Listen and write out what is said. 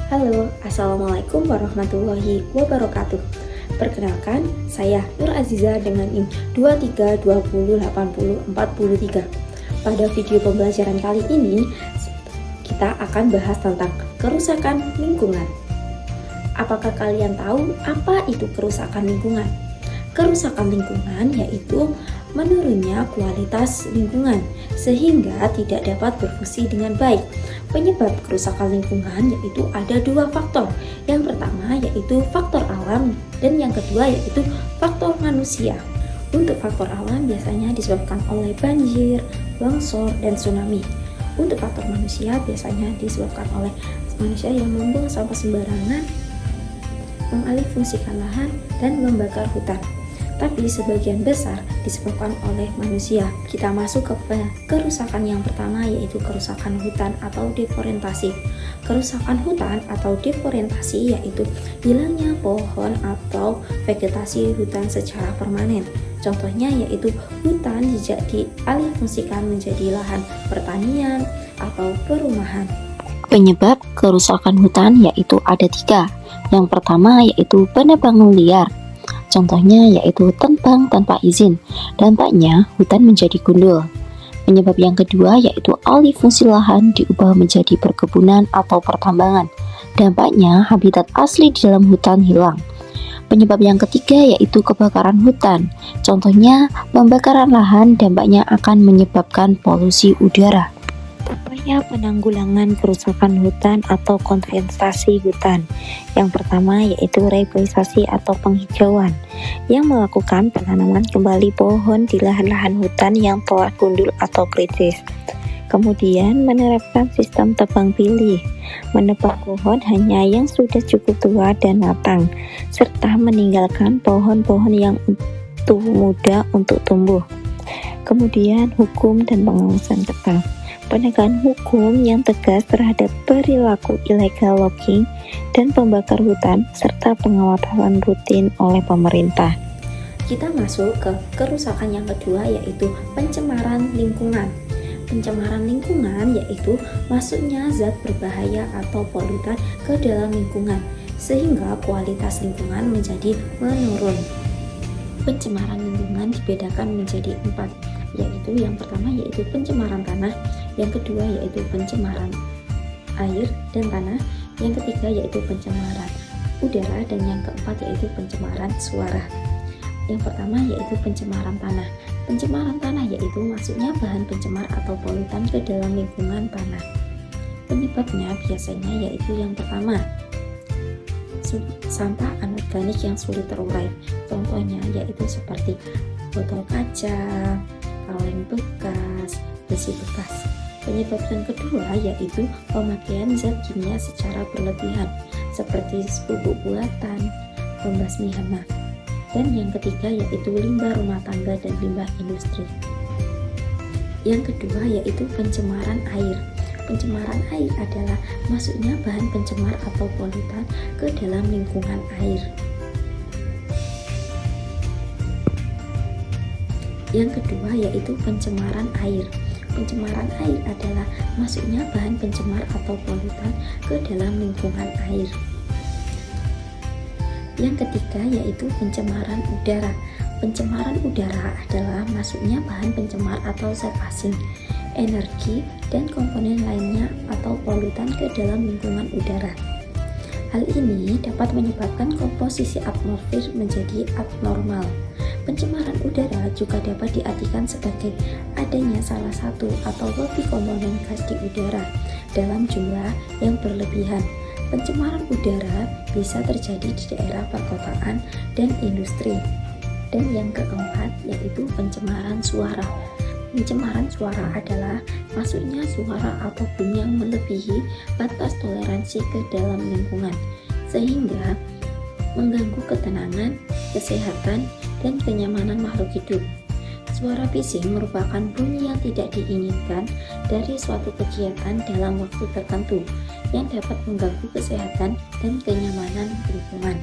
Halo, Assalamualaikum warahmatullahi wabarakatuh. Perkenalkan, saya Nur Aziza dengan NIM 23208043. Pada video pembelajaran kali ini, kita akan bahas tentang kerusakan lingkungan. Apakah kalian tahu apa itu kerusakan lingkungan? Kerusakan lingkungan yaitu menurunnya kualitas lingkungan sehingga tidak dapat berfungsi dengan baik. Penyebab kerusakan lingkungan yaitu ada dua faktor. Yang pertama yaitu faktor alam dan yang kedua yaitu faktor manusia. Untuk faktor alam biasanya disebabkan oleh banjir, longsor, dan tsunami. Untuk faktor manusia biasanya disebabkan oleh manusia yang membuang sampah sembarangan, mengalihfungsikan lahan, dan membakar hutan. Tapi sebagian besar disebabkan oleh manusia. Kita masuk ke kerusakan yang pertama yaitu kerusakan hutan atau deforestasi. Kerusakan hutan atau deforestasi yaitu hilangnya pohon atau vegetasi hutan secara permanen. Contohnya yaitu hutan dialihfungsikan menjadi lahan pertanian atau perumahan. Penyebab kerusakan hutan yaitu ada tiga. Yang pertama yaitu penebangan liar. Contohnya yaitu tebang tanpa izin, dampaknya hutan menjadi gundul. Penyebab yang kedua yaitu alih fungsi lahan diubah menjadi perkebunan atau pertambangan, dampaknya habitat asli di dalam hutan hilang. Penyebab yang ketiga yaitu kebakaran hutan, contohnya pembakaran lahan dampaknya akan menyebabkan polusi udara. Upaya penanggulangan kerusakan hutan atau konservasi hutan. Yang pertama yaitu reboisasi atau penghijauan, yang melakukan penanaman kembali pohon di lahan-lahan hutan yang telah gundul atau kritis. Kemudian menerapkan sistem tebang pilih, menebang pohon hanya yang sudah cukup tua dan matang, serta meninggalkan pohon-pohon yang muda untuk tumbuh. Kemudian hukum dan pengawasan ketat. Penegakan hukum yang tegas terhadap perilaku illegal logging dan pembakar hutan serta pengawasan rutin oleh pemerintah. Kita masuk ke kerusakan yang kedua yaitu pencemaran lingkungan. Pencemaran lingkungan yaitu masuknya zat berbahaya atau polutan ke dalam lingkungan sehingga kualitas lingkungan menjadi menurun. Pencemaran lingkungan dibedakan menjadi 4, yaitu yang pertama yaitu pencemaran tanah, yang kedua yaitu pencemaran air dan tanah, yang ketiga yaitu pencemaran udara, dan yang keempat yaitu pencemaran suara. Yang pertama yaitu pencemaran tanah. Pencemaran tanah yaitu masuknya bahan pencemar atau polutan ke dalam lingkungan tanah. Penyebabnya biasanya yaitu yang pertama sampah anorganik yang sulit terurai. Contohnya yaitu seperti botol kaca, kaleng bekas, besi bekas. Penyebab yang kedua yaitu pemakaian zat kimia secara berlebihan seperti bubuk buatan, pembasmi hama. Dan yang ketiga yaitu limbah rumah tangga dan limbah industri. Yang kedua yaitu pencemaran air. Pencemaran air adalah masuknya bahan pencemar atau polutan ke dalam lingkungan air. Yang kedua yaitu pencemaran air. Pencemaran air adalah masuknya bahan pencemar atau polutan ke dalam lingkungan air. Yang ketiga yaitu pencemaran udara. Pencemaran udara adalah masuknya bahan pencemar atau zat asing, energi, dan komponen lainnya atau polutan ke dalam lingkungan udara. Hal ini dapat menyebabkan komposisi atmosfer menjadi abnormal. Pencemaran udara juga dapat diartikan sebagai adanya salah satu atau lebih komponen gas di udara dalam jumlah yang berlebihan. Pencemaran udara bisa terjadi di daerah perkotaan dan industri. Dan yang keempat yaitu pencemaran suara. Pencemaran suara adalah masuknya suara atau bunyi yang melebihi batas toleransi ke dalam lingkungan sehingga mengganggu ketenangan, kesehatan, dan kenyamanan makhluk hidup. Suara bising merupakan bunyi yang tidak diinginkan dari suatu kegiatan dalam waktu tertentu yang dapat mengganggu kesehatan dan kenyamanan lingkungan.